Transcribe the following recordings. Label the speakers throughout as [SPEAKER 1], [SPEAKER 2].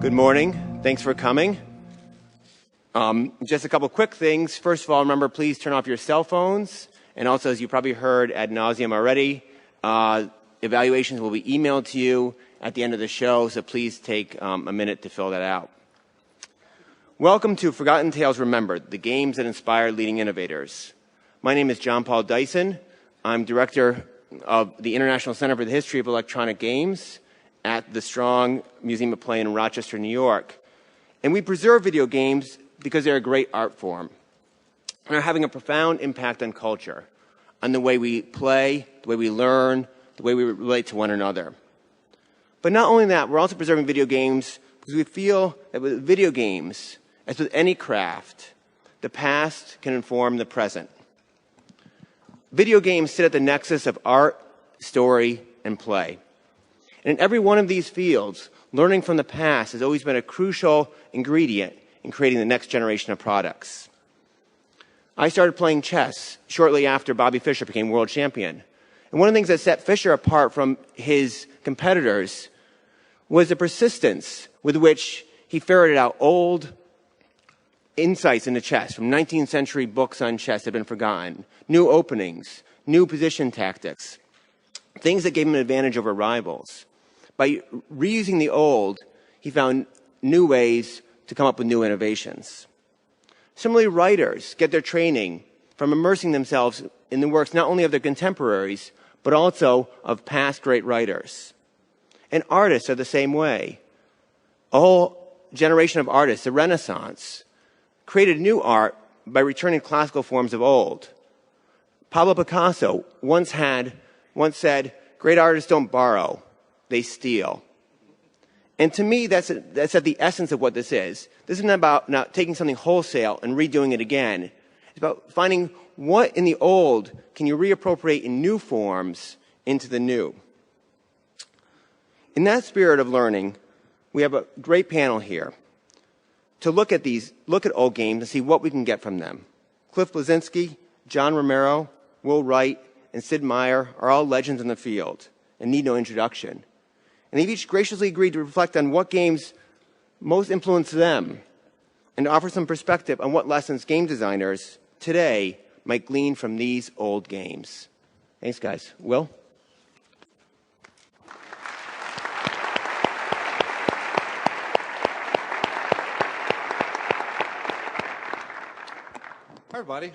[SPEAKER 1] Good morning. Thanks for coming. Just a couple quick things. First of all, remember, please turn off your cell phones. And also, as you probably heard ad nauseum already, evaluations will be emailed to you at the end of the show, so please take a minute to fill that out. Welcome to Forgotten Tales Remembered, the games that inspired leading innovators. My name is Jon-Paul Dyson. I'm director of the International Center for the History of Electronic Games at the Strong Museum of Play in Rochester, New York. And we preserve video games because they're a great art form and are having a profound impact on culture, on the way we play, the way we learn, the way we relate to one another. But not only that, we're also preserving video games because we feel that with video games, as with any craft, the past can inform the present. Video games sit at the nexus of art, story, and play. And in every one of these fields, learning from the past has always been a crucial ingredient in creating the next generation of products. I started playing chess shortly after Bobby Fischer became world champion. And one of the things that set Fischer apart from his competitors was the persistence with which he ferreted out old insights into chess from 19th century books on chess that had been forgotten, new openings, new position tactics, things that gave him an advantage over rivals. By reusing the old, he found new ways to come up with new innovations. Similarly, writers get their training from immersing themselves in the works not only of their contemporaries, but also of past great writers. And artists are the same way. A whole generation of artists, the Renaissance, created new art by returning classical forms of old. Pablo Picasso once said, "Great artists don't borrow, they steal." And to me, that's at the essence of what this is. This isn't about not taking something wholesale and redoing it again. It's about finding what in the old can you reappropriate in new forms into the new. In that spirit of learning, we have a great panel here to look at old games and see what we can get from them. Cliff Bleszinski, John Romero, Will Wright, and Sid Meier are all legends in the field and need no introduction. And they've each graciously agreed to reflect on what games most influence them and to offer some perspective on what lessons game designers today might glean from these old games. Thanks, guys. Will?
[SPEAKER 2] Hi, everybody.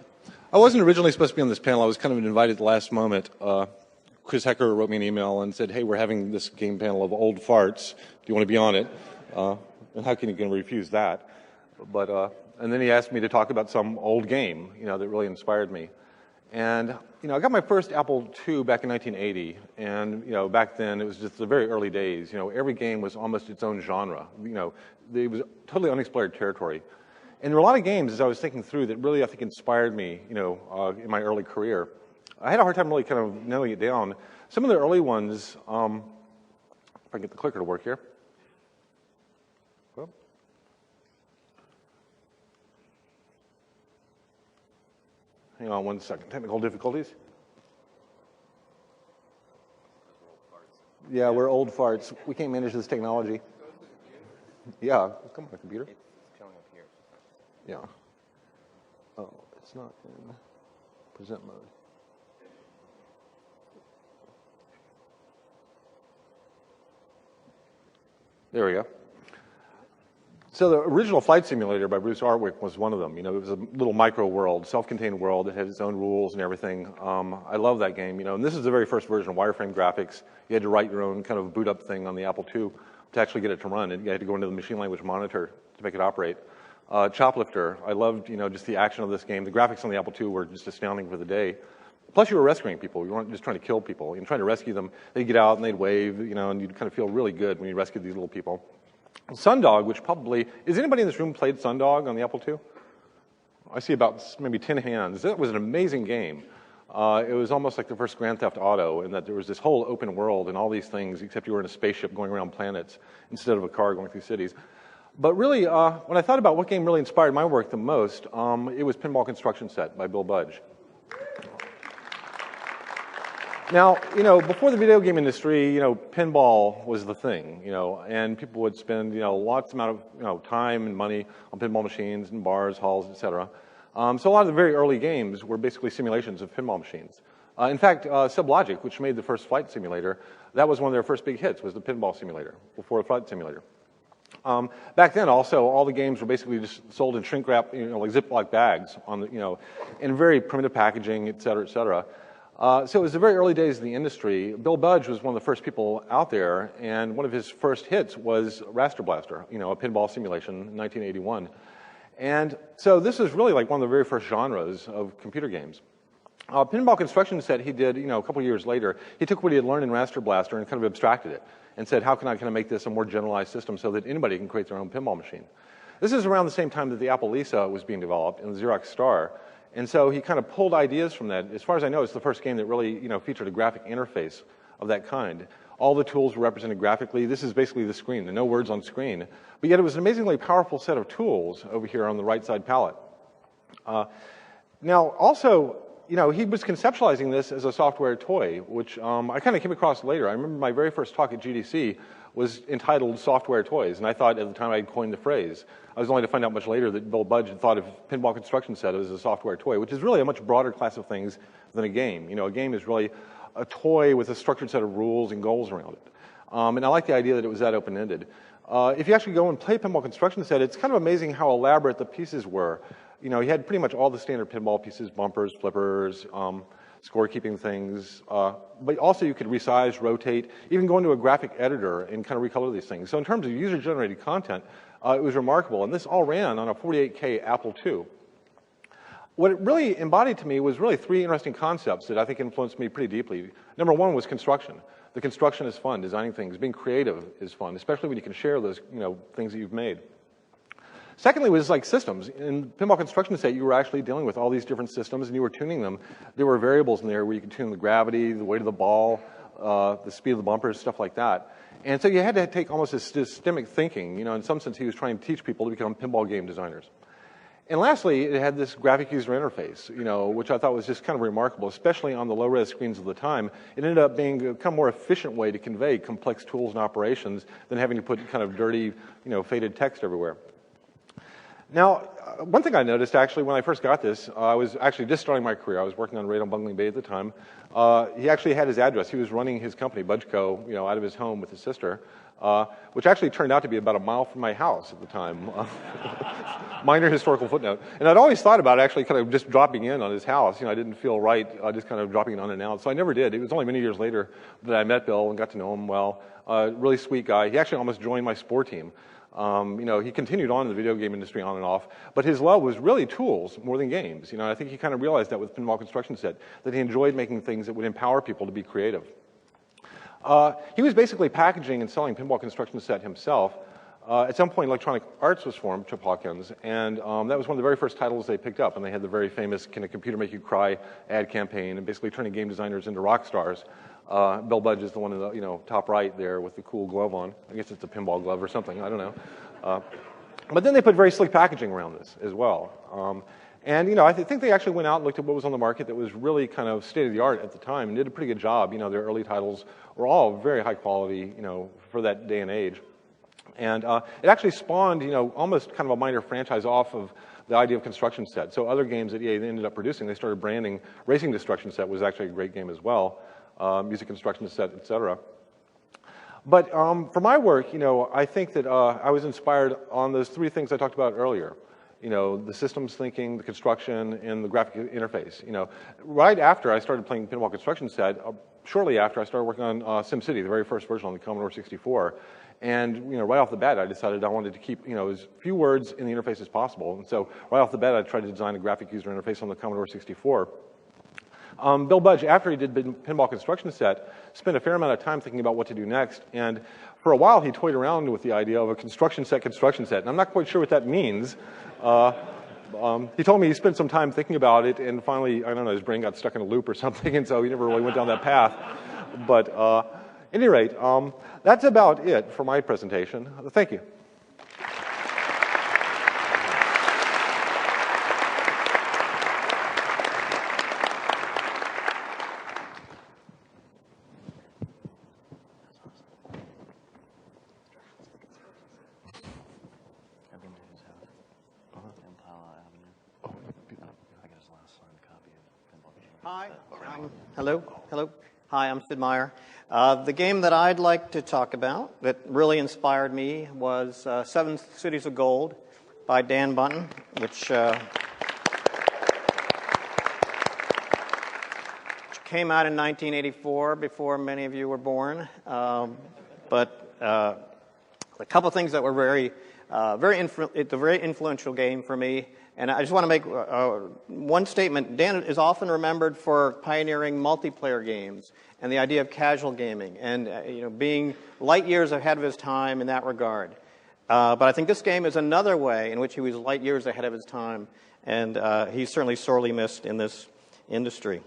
[SPEAKER 2] I wasn't originally supposed to be on this panel. I was kind of invited at the last moment. Chris Hecker wrote me an email and said, "Hey, we're having this game panel of old farts. Do you want to be on it?" And how can you refuse that? And then he asked me to talk about some old game, that really inspired me. And, I got my first Apple II back in 1980. And, back then it was just the very early days. Every game was almost its own genre. It was totally unexplored territory. And there were a lot of games, as I was thinking through, that really, I think, inspired me, in my early career. I had a hard time really kind of nailing it down. Some of the early ones, if I can get the clicker to work here. Well, hang on one second. Technical difficulties. Yeah, we're old farts. We can't manage this technology. Yeah, come on, computer.
[SPEAKER 1] It's showing up here.
[SPEAKER 2] Yeah. Oh, it's not in present mode. There we go. So the original Flight Simulator by Bruce Artwick was one of them. It was a little micro world, self-contained world that had its own rules and everything. I love that game, and this is the very first version of wireframe graphics. You had to write your own kind of boot up thing on the Apple II to actually get it to run. And you had to go into the machine language monitor to make it operate. Choplifter, I loved, just the action of this game. The graphics on the Apple II were just astounding for the day. Plus, you were rescuing people. You weren't just trying to kill people. You're trying to rescue them. They'd get out and they'd wave, and you'd kind of feel really good when you rescued these little people. Sundog, which probably, is anybody in this room played Sundog on the Apple II? I see about maybe 10 hands. That was an amazing game. It was almost like the first Grand Theft Auto in that there was this whole open world and all these things, except you were in a spaceship going around planets instead of a car going through cities. But really, when I thought about what game really inspired my work the most, it was Pinball Construction Set by Bill Budge. Now, before the video game industry, pinball was the thing, and people would spend, lots amount of, time and money on pinball machines and bars, halls, et cetera. So a lot of the very early games were basically simulations of pinball machines. In fact, Sublogic, which made the first flight simulator, that was one of their first big hits, was the pinball simulator, before the flight simulator. Back then, also, all the games were basically just sold in shrink wrap, like Ziploc bags, on the, in very primitive packaging, et cetera, et cetera. So it was the very early days of the industry. Bill Budge was one of the first people out there, and one of his first hits was Raster Blaster, a pinball simulation in 1981. And so this is really like one of the very first genres of computer games. Pinball construction set he did, a couple years later. He took what he had learned in Raster Blaster and kind of abstracted it and said, how can I kind of make this a more generalized system so that anybody can create their own pinball machine? This is around the same time that the Apple Lisa was being developed and the Xerox Star. And so he kind of pulled ideas from that. As far as I know, it's the first game that really, featured a graphic interface of that kind. All the tools were represented graphically. This is basically the screen. There are no words on screen. But yet it was an amazingly powerful set of tools over here on the right side palette. Now, also, he was conceptualizing this as a software toy, which I kind of came across later. I remember my very first talk at GDC was entitled Software Toys, and I thought at the time I'd coined the phrase. I was only to find out much later that Bill Budge had thought of pinball construction set as a software toy, which is really a much broader class of things than a game. A game is really a toy with a structured set of rules and goals around it. And I like the idea that it was that open-ended. If you actually go and play pinball construction set, it's kind of amazing how elaborate the pieces were. He had pretty much all the standard pinball pieces, bumpers, flippers, scorekeeping things, but also you could resize, rotate, even go into a graphic editor and kind of recolor these things. So in terms of user-generated content, it was remarkable, and this all ran on a 48K Apple II. What it really embodied to me was really three interesting concepts that I think influenced me pretty deeply. Number one was construction. The construction is fun, designing things, being creative is fun, especially when you can share those things that you've made. Secondly was like systems. In pinball construction set, you were actually dealing with all these different systems and you were tuning them. There were variables in there where you could tune the gravity, the weight of the ball, the speed of the bumpers, stuff like that. And so you had to take almost a systemic thinking. In some sense, he was trying to teach people to become pinball game designers. And lastly, it had this graphic user interface, which I thought was just kind of remarkable, especially on the low-res screens of the time. It ended up being a kind of more efficient way to convey complex tools and operations than having to put kind of dirty, faded text everywhere. Now, one thing I noticed actually when I first got this, I was actually just starting my career. I was working on Radon Bungling Bay at the time. He actually had his address. He was running his company, Budgeco, out of his home with his sister, which actually turned out to be about a mile from my house at the time. Minor historical footnote. And I'd always thought about actually kind of just dropping in on his house. I didn't feel right just kind of dropping in unannounced. So I never did. It was only many years later that I met Bill and got to know him well. Really sweet guy. He actually almost joined my sport team. He continued on in the video game industry on and off, but his love was really tools more than games. I think he kind of realized that with pinball construction set, that he enjoyed making things that would empower people to be creative. He was basically packaging and selling pinball construction set himself. At some point, Electronic Arts was formed, Chip Hawkins, and that was one of the very first titles they picked up, and they had the very famous Can a Computer Make You Cry ad campaign, and basically turning game designers into rock stars. Bill Budge is the one in the top right there with the cool glove on. I guess it's a pinball glove or something. I don't know. But then they put very slick packaging around this as well. And I think they actually went out and looked at what was on the market that was really kind of state of the art at the time and did a pretty good job. Their early titles were all very high quality, for that day and age. And it actually spawned, almost kind of a minor franchise off of the idea of construction set. So other games that EA ended up producing, they started branding. Racing Destruction Set was actually a great game as well. Music construction set, et cetera. But for my work, I think that I was inspired on those three things I talked about earlier. The systems thinking, the construction, and the graphic interface. Right after I started playing pinball construction set, shortly after I started working on SimCity, the very first version on the Commodore 64. And right off the bat, I decided I wanted to keep as few words in the interface as possible. And so right off the bat, I tried to design a graphic user interface on the Commodore 64. Bill Budge, after he did pinball construction set, spent a fair amount of time thinking about what to do next. And for a while, he toyed around with the idea of a construction set. And I'm not quite sure what that means. He told me he spent some time thinking about it, and finally, I don't know, his brain got stuck in a loop or something, and so he never really went down that path. But at any rate, that's about it for my presentation. Thank you.
[SPEAKER 3] Hi. Hello. Hi, I'm Sid Meier. The game that I'd like to talk about that really inspired me was Seven Cities of Gold by Dan Bunten, which came out in 1984, before many of you were born. But a couple of things that were it's a very influential game for me. And I just want to make one statement. Dan is often remembered for pioneering multiplayer games and the idea of casual gaming and being light years ahead of his time in that regard. But I think this game is another way in which he was light years ahead of his time, and he's certainly sorely missed in this industry.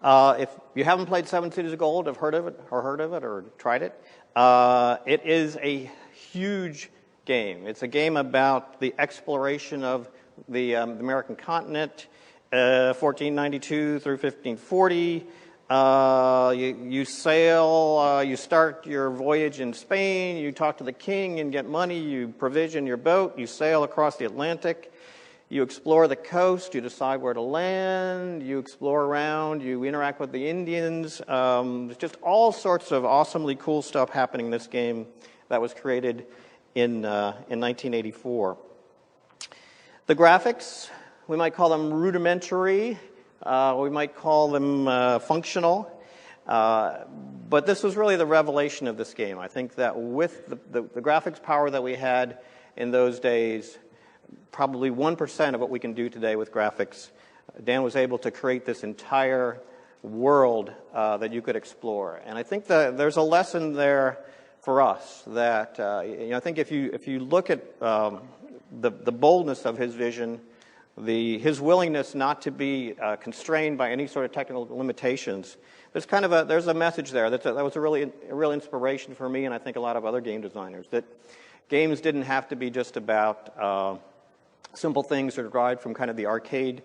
[SPEAKER 3] If you haven't played Seven Cities of Gold, have heard of it or tried it, it is a huge game. It's a game about the exploration of the American continent, 1492 through 1540. You sail, you start your voyage in Spain, you talk to the king and get money, you provision your boat, you sail across the Atlantic, you explore the coast, you decide where to land, you explore around, you interact with the Indians. There's just all sorts of awesomely cool stuff happening in this game that was created in 1984. The graphics, we might call them rudimentary, we might call them functional, but this was really the revelation of this game. I think that with the graphics power that we had in those days, probably 1% of what we can do today with graphics, Dan was able to create this entire world that you could explore. And I think that there's a lesson there for us that I think if you look at the boldness of his vision, his willingness not to be constrained by any sort of technical limitations, there's a message there that was a real inspiration for me, and I think a lot of other game designers, that games didn't have to be just about simple things that are derived from kind of the arcade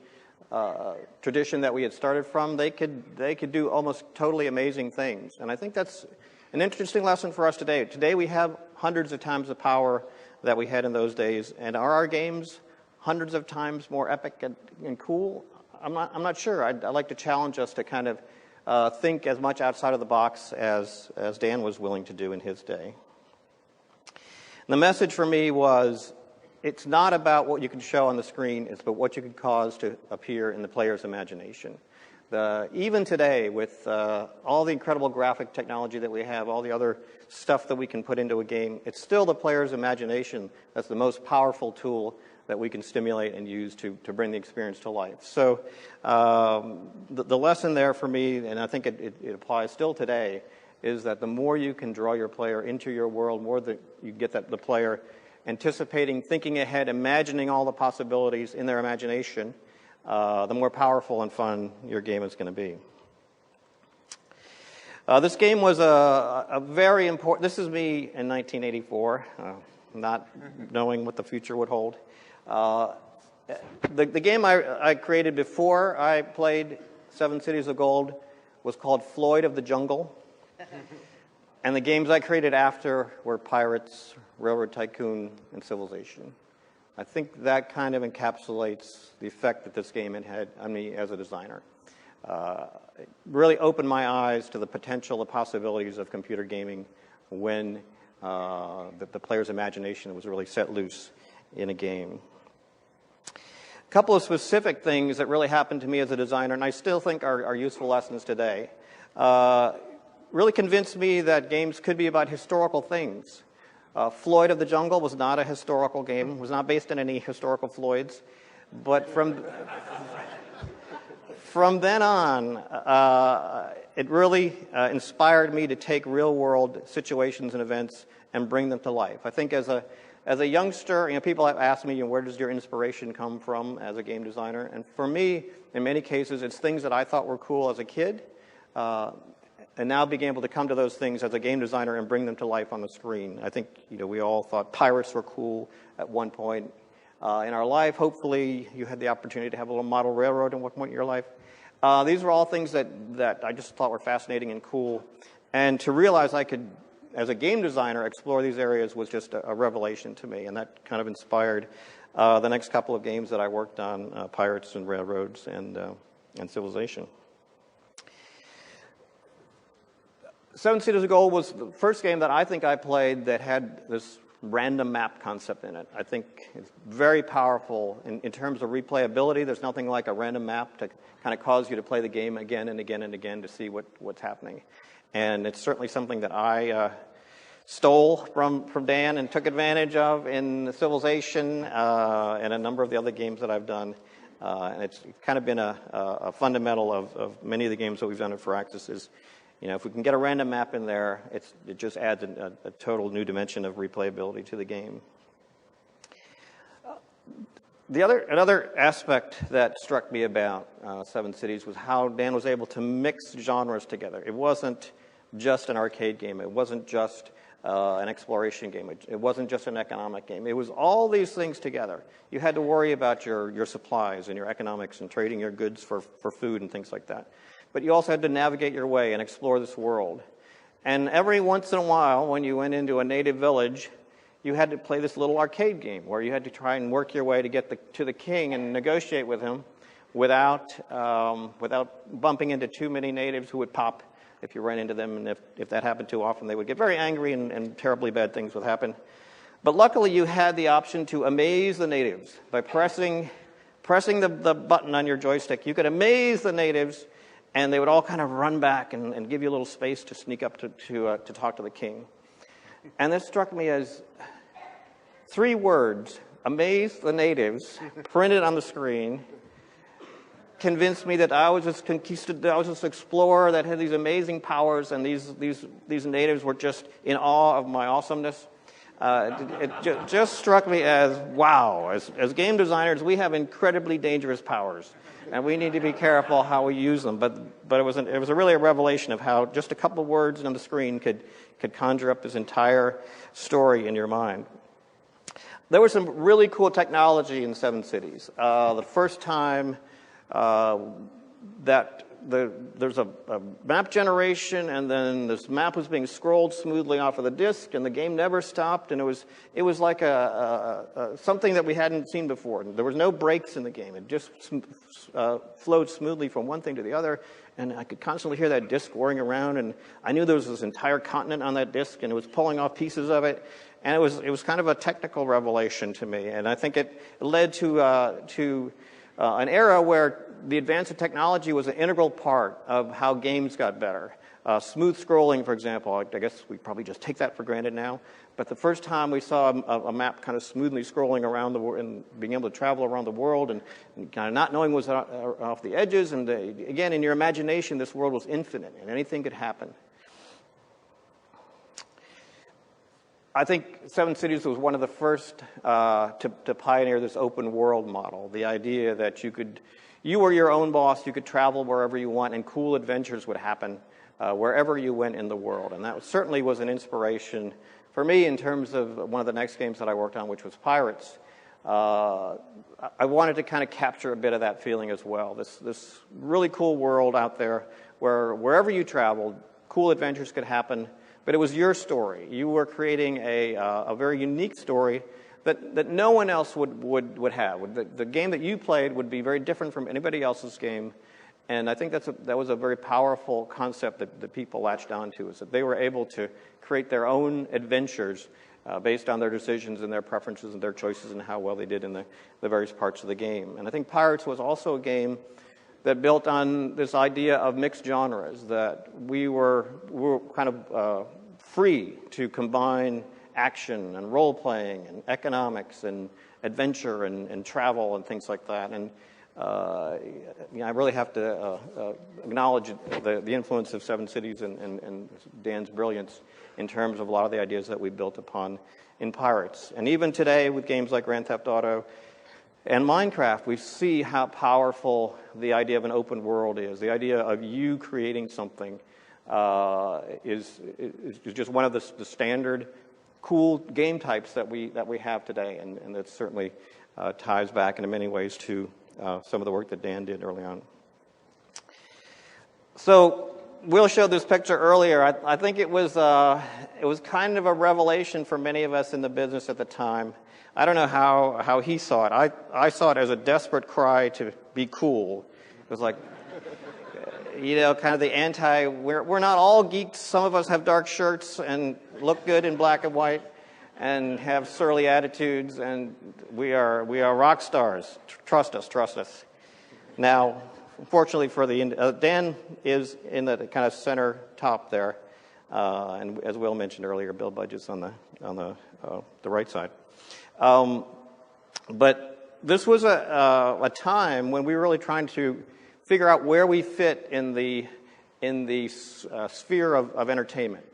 [SPEAKER 3] tradition that we had started from. They could do almost totally amazing things, and I think that's an interesting lesson for us today. Today we have hundreds of times the power that we had in those days, and are our games hundreds of times more epic and cool? I'm not sure. I'd like to challenge us to kind of think as much outside of the box as Dan was willing to do in his day. And the message for me was, it's not about what you can show on the screen, it's about what you can cause to appear in the player's imagination. Even today, with all the incredible graphic technology that we have, all the other stuff that we can put into a game, it's still the player's imagination that's the most powerful tool that we can stimulate and use to bring the experience to life. So the lesson there for me, and I think it applies still today, is that the more you can draw your player into your world, more that you get the player anticipating, thinking ahead, imagining all the possibilities in their imagination, the more powerful and fun your game is going to be. This game was a very important, this is me in 1984, not knowing what the future would hold. The game I created before I played Seven Cities of Gold was called Floyd of the Jungle. And the games I created after were Pirates, Railroad Tycoon, and Civilization. I think that kind of encapsulates the effect that this game had on me as a designer. It really opened my eyes to the potential, the possibilities of computer gaming when the player's imagination was really set loose in a game. A couple of specific things that really happened to me as a designer, and I still think are useful lessons today, really convinced me that games could be about historical things. Floyd of the Jungle was not a historical game, was not based on any historical Floyds, but from then on, it really inspired me to take real-world situations and events and bring them to life. I think as a youngster, people have asked me, where does your inspiration come from as a game designer? And for me, in many cases, it's things that I thought were cool as a kid, and now being able to come to those things as a game designer and bring them to life on the screen. I think we all thought pirates were cool at one point in our life. Hopefully you had the opportunity to have a little model railroad at one point in your life. These were all things that I just thought were fascinating and cool. And to realize I could, as a game designer, explore these areas was just a revelation to me. And that kind of inspired the next couple of games that I worked on, Pirates and Railroads and and civilization. Seven Cities of Gold was the first game that I think I played that had this random map concept in it. I think it's very powerful in terms of replayability. There's nothing like a random map to kind of cause you to play the game again and again and again to see what's happening. And it's certainly something that I stole from Dan and took advantage of in Civilization and a number of the other games that I've done. And it's kind of been a fundamental of many of the games that we've done at Firaxis is, if we can get a random map in there, it just adds a total new dimension of replayability to the game. Another aspect that struck me about Seven Cities was how Dan was able to mix genres together. It wasn't just an arcade game. It wasn't just an exploration game. It wasn't just an economic game. It was all these things together. You had to worry about your supplies and your economics and trading your goods for food and things like that. But you also had to navigate your way and explore this world. And every once in a while, when you went into a native village, you had to play this little arcade game where you had to try and work your way to get to the king and negotiate with him without bumping into too many natives who would pop if you ran into them. And if that happened too often, they would get very angry and terribly bad things would happen. But luckily, you had the option to amaze the natives by pressing the button on your joystick. You could amaze the natives, and they would all kind of run back and give you a little space to sneak up to talk to the king. And this struck me as 3 words: amaze the natives, printed on the screen, convinced me that I was this explorer that had these amazing powers, and these natives were just in awe of my awesomeness. It just struck me as, wow, as game designers, we have incredibly dangerous powers, and we need to be careful how we use them. But it was really a revelation of how just a couple of words on the screen could conjure up this entire story in your mind. There was some really cool technology in Seven Cities. The first time that there's a map generation, and then this map was being scrolled smoothly off of the disk, and the game never stopped, and it was like something that we hadn't seen before. There was no breaks in the game. It just flowed smoothly from one thing to the other, and I could constantly hear that disk whirring around, and I knew there was this entire continent on that disk, and it was pulling off pieces of it, and it was kind of a technical revelation to me, and I think it led to an era where the advance of technology was an integral part of how games got better. Smooth scrolling, for example, I guess we probably just take that for granted now. But the first time we saw a map kind of smoothly scrolling around the world and being able to travel around the world and kind of not knowing what was off the edges. And again, in your imagination, this world was infinite and anything could happen. I think Seven Cities was one of the first to pioneer this open world model. The idea that you were your own boss, you could travel wherever you want, and cool adventures would happen wherever you went in the world. And that certainly was an inspiration for me in terms of one of the next games that I worked on, which was Pirates. I wanted to kind of capture a bit of that feeling as well. This really cool world out there where wherever you traveled, cool adventures could happen. But it was your story. You were creating a very unique story that no one else would have. The game that you played would be very different from anybody else's game. And I think that was a very powerful concept that people latched onto, is that they were able to create their own adventures based on their decisions and their preferences and their choices and how well they did in the various parts of the game. And I think Pirates was also a game that built on this idea of mixed genres, that we were kind of free to combine action and role-playing and economics and adventure and travel and things like that. And I really have to acknowledge the influence of Seven Cities and Dan's brilliance in terms of a lot of the ideas that we built upon in Pirates. And even today with games like Grand Theft Auto and Minecraft, we see how powerful the idea of an open world is. The idea of you creating something is just one of the standard cool game types that we have today, and that certainly ties back in many ways to some of the work that Dan did early on. So Will showed this picture earlier. I think it was kind of a revelation for many of us in the business at the time. I don't know how he saw it. I saw it as a desperate cry to be cool. It was like, kind of the we're not all geeks. Some of us have dark shirts and look good in black and white and have surly attitudes, and we are rock stars. Trust us. Now, unfortunately for Dan is in the kind of center top there, and as Will mentioned earlier, Bill Budge's on the right side. But this was a time when we were really trying to figure out where we fit in the sphere of entertainment.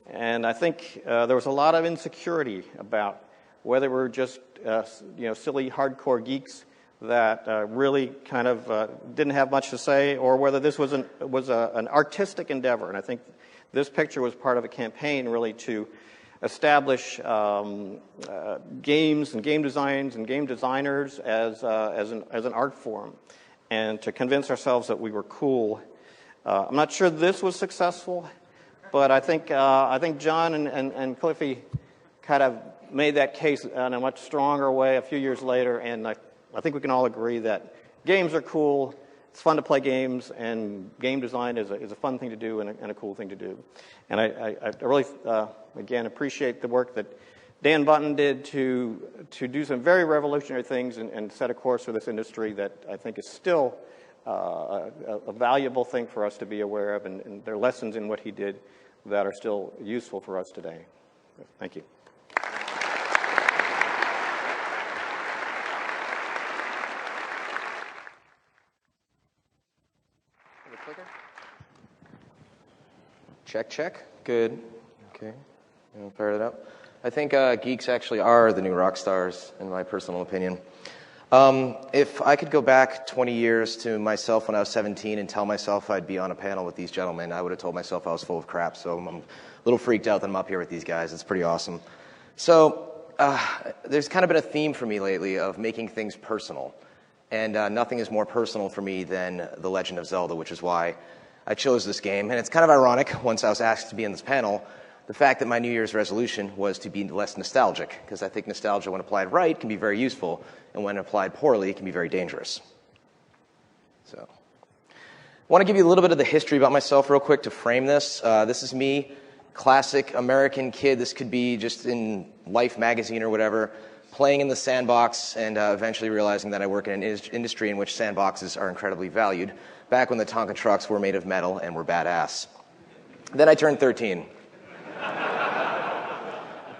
[SPEAKER 3] And I think there was a lot of insecurity about whether we're just silly hardcore geeks that really kind of didn't have much to say, or whether this was an artistic endeavor. And I think this picture was part of a campaign really to establish games and game designs and game designers as an art form, and to convince ourselves that we were cool. I'm not sure this was successful, but I think John and Cliffy kind of made that case in a much stronger way a few years later, and I think we can all agree that games are cool. It's fun to play games, and game design is a fun thing to do and a cool thing to do. And I really, again, appreciate the work that Dan Bunten did to do some very revolutionary things and set a course for this industry that I think is still a valuable thing for us to be aware of, and there are lessons in what he did that are still useful for us today. Thank you.
[SPEAKER 4] Check. Good. Okay. I'll fire that up. I think geeks actually are the new rock stars, in my personal opinion. If I could go back 20 years to myself when I was 17 and tell myself I'd be on a panel with these gentlemen, I would have told myself I was full of crap. So I'm a little freaked out that I'm up here with these guys. It's pretty awesome. So there's kind of been a theme for me lately of making things personal. And nothing is more personal for me than The Legend of Zelda, which is why I chose this game. And it's kind of ironic, once I was asked to be in this panel, the fact that my New Year's resolution was to be less nostalgic, because I think nostalgia, when applied right, can be very useful, and when applied poorly, it can be very dangerous. So, I want to give you a little bit of the history about myself real quick to frame this. This is me, classic American kid. This could be just in Life magazine or whatever, playing in the sandbox and eventually realizing that I work in an industry in which sandboxes are incredibly valued, back when the Tonka trucks were made of metal and were badass. Then I turned 13.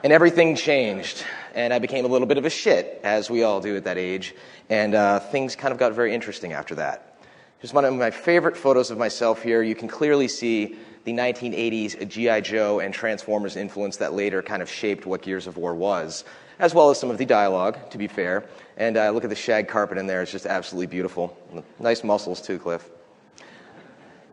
[SPEAKER 4] And everything changed, and I became a little bit of a shit, as we all do at that age, and things kind of got very interesting after that. Just one of my favorite photos of myself here. You can clearly see the 1980s G.I. Joe and Transformers influence that later kind of shaped what Gears of War was, as well as some of the dialogue, to be fair. And look at the shag carpet in there. It's just absolutely beautiful. Nice muscles, too, Cliff.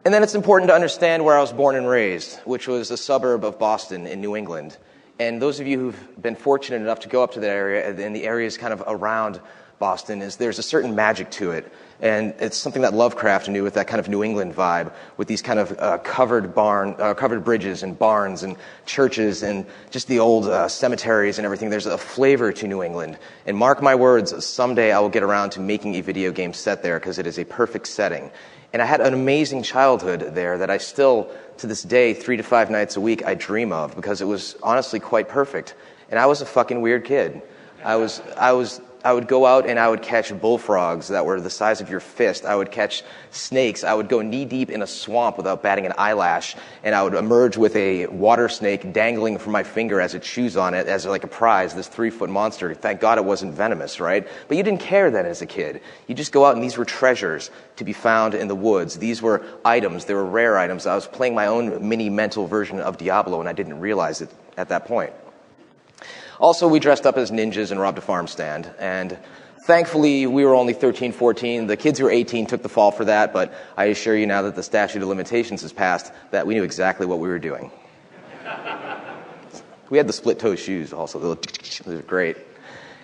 [SPEAKER 4] And then it's important to understand where I was born and raised, which was a suburb of Boston in New England. And those of you who've been fortunate enough to go up to that area, and the areas kind of around Boston, there's a certain magic to it. And it's something that Lovecraft knew, with that kind of New England vibe, with these kind of covered bridges and barns and churches and just the old cemeteries and everything. There's a flavor to New England. And mark my words, someday I will get around to making a video game set there, because it is a perfect setting. And I had an amazing childhood there that I still, to this day, 3 to 5 nights a week, I dream of, because it was honestly quite perfect. And I was a fucking weird kid. I would go out and I would catch bullfrogs that were the size of your fist. I would catch snakes. I would go knee deep in a swamp without batting an eyelash, and I would emerge with a water snake dangling from my finger as it chews on it as like a prize, this 3-foot monster. Thank God it wasn't venomous, right? But you didn't care then as a kid. You just go out, and these were treasures to be found in the woods. These were items. They were rare items. I was playing my own mini mental version of Diablo, and I didn't realize it at that point. Also, we dressed up as ninjas and robbed a farm stand, and thankfully we were only 13, 14. The kids who were 18 took the fall for that, but I assure you, now that the statute of limitations has passed, that we knew exactly what we were doing. We had the split-toe shoes also. They were great.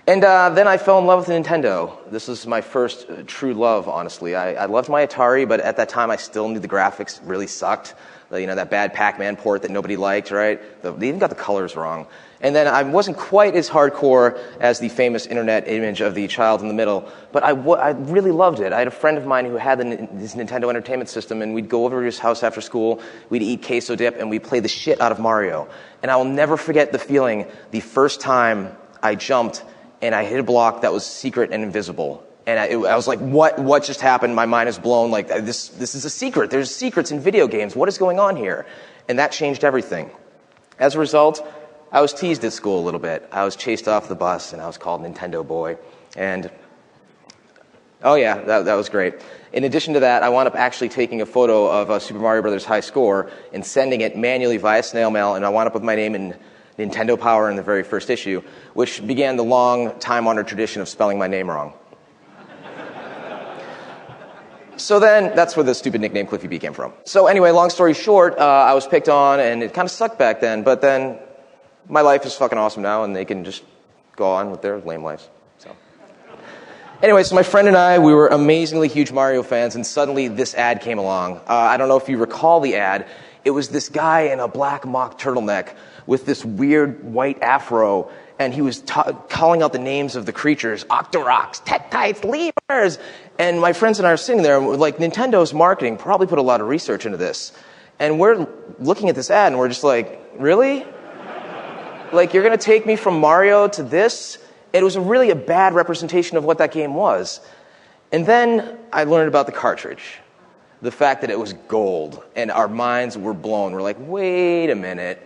[SPEAKER 4] And then I fell in love with Nintendo. This was my first true love, honestly. I loved my Atari, but at that time I still knew the graphics really sucked. that bad Pac-Man port that nobody liked, right? They even got the colors wrong. And then I wasn't quite as hardcore as the famous internet image of the child in the middle, but I really loved it. I had a friend of mine who had this Nintendo Entertainment System, and we'd go over to his house after school, we'd eat queso dip, and we'd play the shit out of Mario. And I will never forget the feeling the first time I jumped and I hit a block that was secret and invisible. And I was like, what just happened? My mind is blown. Like, this is a secret. There's secrets in video games. What is going on here? And that changed everything. As a result, I was teased at school a little bit. I was chased off the bus, and I was called Nintendo Boy. And, oh yeah, that was great. In addition to that, I wound up actually taking a photo of Super Mario Bros. High score and sending it manually via snail mail, and I wound up with my name in Nintendo Power in the very first issue, which began the long, time-honored tradition of spelling my name wrong. So then, that's where the stupid nickname Cliffy B came from. So anyway, long story short, I was picked on, and it kind of sucked back then, but then my life is fucking awesome now, and they can just go on with their lame lives. So anyway, so my friend and I, we were amazingly huge Mario fans, and suddenly this ad came along. I don't know if you recall the ad. It was this guy in a black mock turtleneck with this weird white afro, and he was calling out the names of the creatures, Octoroks, Tektites, Lemurs. And my friends and I are sitting there, and we're like, Nintendo's marketing probably put a lot of research into this. And we're looking at this ad, and we're just like, really? Like, you're going to take me from Mario to this? It was really a bad representation of what that game was. And then I learned about the cartridge. The fact that it was gold, and our minds were blown. We're like, wait a minute.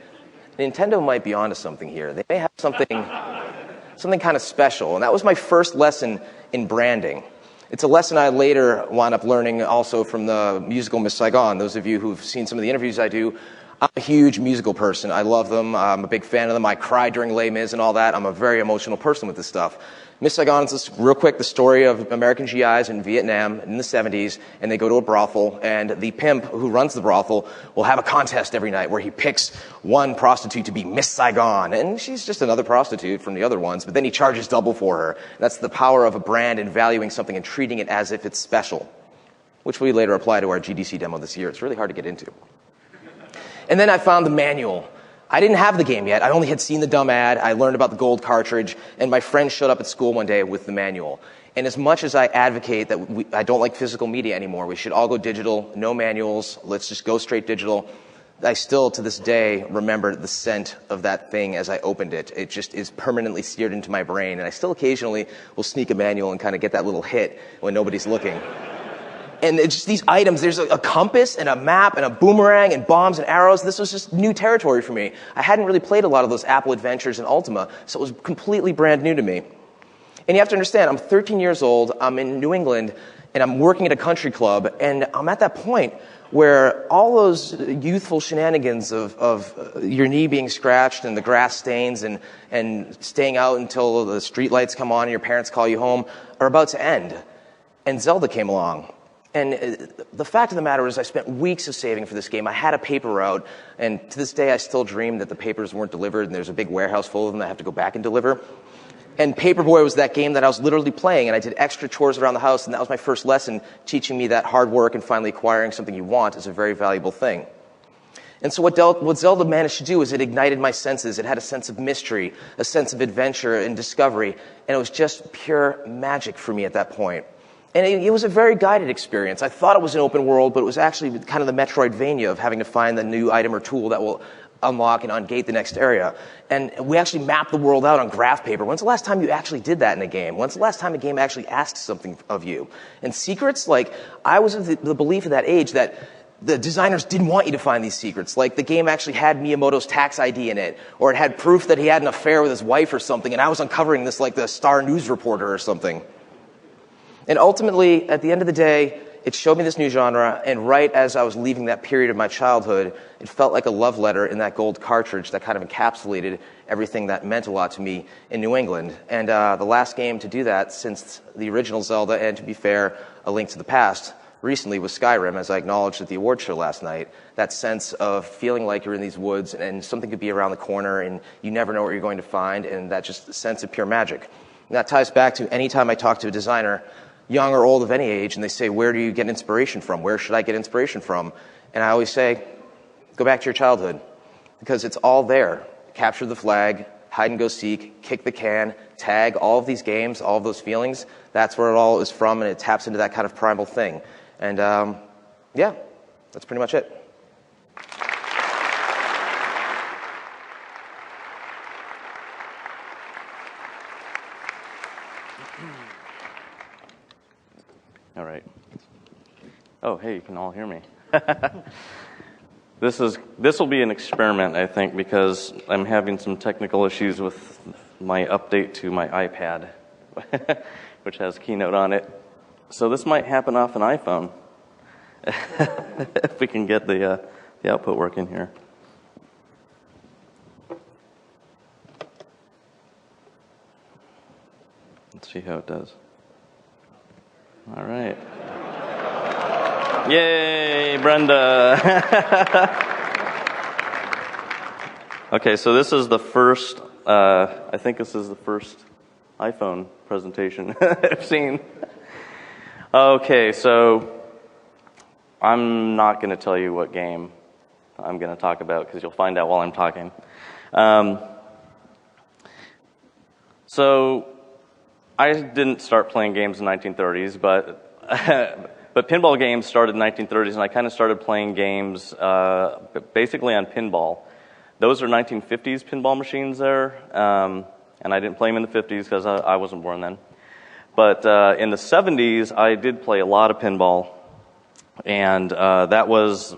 [SPEAKER 4] Nintendo might be onto something here. They may have something kind of special. And that was my first lesson in branding. It's a lesson I later wound up learning also from the musical Miss Saigon. Those of you who've seen some of the interviews I do, I'm a huge musical person. I love them. I'm a big fan of them. I cry during Les Mis and all that. I'm a very emotional person with this stuff. Miss Saigon is just, real quick, the story of American GIs in Vietnam in the 70s, and they go to a brothel, and the pimp who runs the brothel will have a contest every night where he picks one prostitute to be Miss Saigon, and she's just another prostitute from the other ones, but then he charges double for her. That's the power of a brand and valuing something and treating it as if it's special, which we later apply to our GDC demo this year. It's really hard to get into. And then I found the manual. I didn't have the game yet. I only had seen the dumb ad. I learned about the gold cartridge, and my friend showed up at school one day with the manual. And as much as I advocate that I don't like physical media anymore, we should all go digital, no manuals, let's just go straight digital, I still, to this day, remember the scent of that thing as I opened it. It just is permanently seared into my brain, and I still occasionally will sneak a manual and kind of get that little hit when nobody's looking. And it's just these items, there's a compass and a map and a boomerang and bombs and arrows. This was just new territory for me. I hadn't really played a lot of those Apple Adventures and Ultima, so it was completely brand new to me. And you have to understand, I'm 13 years old, I'm in New England, and I'm working at a country club, and I'm at that point where all those youthful shenanigans of your knee being scratched and the grass stains and staying out until the street lights come on and your parents call you home are about to end. And Zelda came along. And the fact of the matter is I spent weeks of saving for this game. I had a paper route, and to this day I still dream that the papers weren't delivered and there's a big warehouse full of them that I have to go back and deliver. And Paperboy was that game that I was literally playing, and I did extra chores around the house, and that was my first lesson, teaching me that hard work and finally acquiring something you want is a very valuable thing. And so what Zelda managed to do is it ignited my senses. It had a sense of mystery, a sense of adventure and discovery, and it was just pure magic for me at that point. And it was a very guided experience. I thought it was an open world, but it was actually kind of the Metroidvania of having to find the new item or tool that will unlock and ungate the next area. And we actually mapped the world out on graph paper. When's the last time you actually did that in a game? When's the last time a game actually asked something of you? And secrets, like, I was of the belief at that age that the designers didn't want you to find these secrets. Like, the game actually had Miyamoto's tax ID in it, or it had proof that he had an affair with his wife or something, and I was uncovering this like the Star News reporter or something. And ultimately, at the end of the day, it showed me this new genre, and right as I was leaving that period of my childhood, it felt like a love letter in that gold cartridge that kind of encapsulated everything that meant a lot to me in New England. And the last game to do that since the original Zelda, and to be fair, A Link to the Past, recently was Skyrim, as I acknowledged at the award show last night. That sense of feeling like you're in these woods and something could be around the corner and you never know what you're going to find, and that just sense of pure magic. And that ties back to any time I talk to a designer, young or old of any age, and they say, where do you get inspiration from? Where should I get inspiration from? And I always say, go back to your childhood, because it's all there. Capture the flag, hide and go seek, kick the can, tag, all of these games, all of those feelings, that's where it all is from, and it taps into that kind of primal thing. And yeah, that's pretty much it.
[SPEAKER 5] All right. Oh, hey, you can all hear me. This will be an experiment, I think, because I'm having some technical issues with my update to my iPad, which has Keynote on it. So this might happen off an iPhone, if we can get the output working here. Let's see how it does. All right. Yay, Brenda. Okay, so this is the first, I think this is the first iPhone presentation I've seen. Okay, so I'm not going to tell you what game I'm going to talk about because you'll find out while I'm talking. So I didn't start playing games in the 1930s, but pinball games started in the 1930s, and I kind of started playing games basically on pinball. Those are 1950s pinball machines there, and I didn't play them in the 50s because I wasn't born then. But in the 70s, I did play a lot of pinball, and that was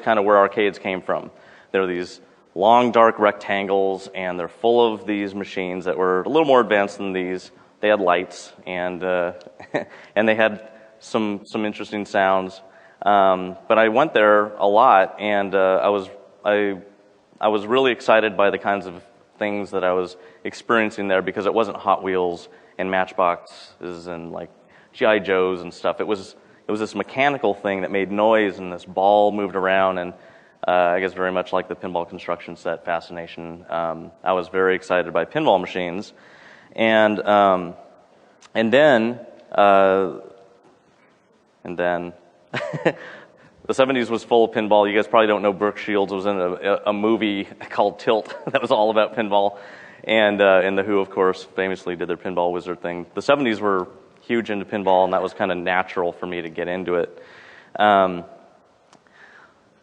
[SPEAKER 5] kind of where arcades came from. There were these long, dark rectangles, and they're full of these machines that were a little more advanced than these. They had lights, and and they had some interesting sounds. But I went there a lot, and I was really excited by the kinds of things that I was experiencing there, because it wasn't Hot Wheels and Matchboxes and like G.I. Joes and stuff. It was this mechanical thing that made noise, and this ball moved around, and I guess very much like the pinball construction set fascination. I was very excited by pinball machines, and then the 70s was full of pinball. You guys probably don't know Brooke Shields was in a movie called Tilt that was all about pinball. And The Who, of course, famously did their pinball wizard thing. The 70s were huge into pinball, and that was kind of natural for me to get into it.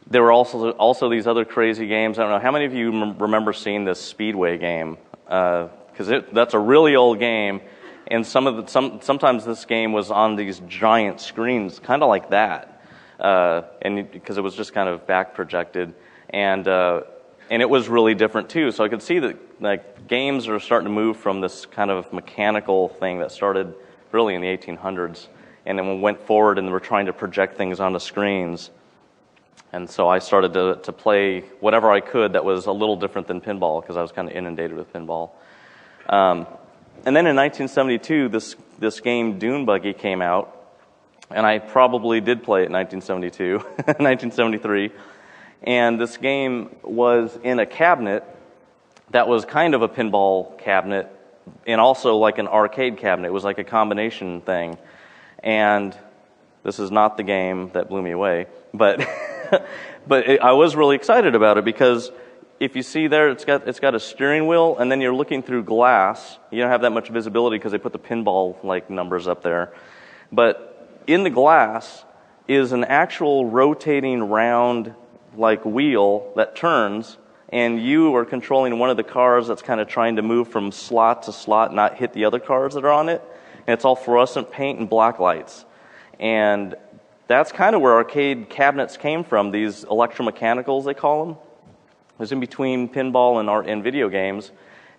[SPEAKER 5] There were also these other crazy games. I don't know, how many of you remember seeing this Speedway game? Because that's a really old game, and sometimes this game was on these giant screens, kind of like that, and because it was just kind of back projected, and it was really different too. So I could see that like games are starting to move from this kind of mechanical thing that started really in the 1800s, and then went forward and they were trying to project things onto screens. And so I started to play whatever I could that was a little different than pinball, because I was kind of inundated with pinball. And then in 1972, this game Dune Buggy came out, and I probably did play it in 1972, 1973. And this game was in a cabinet that was kind of a pinball cabinet and also like an arcade cabinet. It was like a combination thing. And this is not the game that blew me away, but I was really excited about it, because if you see there, it's got a steering wheel, and then you're looking through glass. You don't have that much visibility because they put the pinball like numbers up there. But in the glass is an actual rotating round like wheel that turns, and you are controlling one of the cars that's kind of trying to move from slot to slot, not hit the other cars that are on it. And it's all fluorescent paint and black lights. And that's kind of where arcade cabinets came from, these electromechanicals, they call them. It was in between pinball and video games,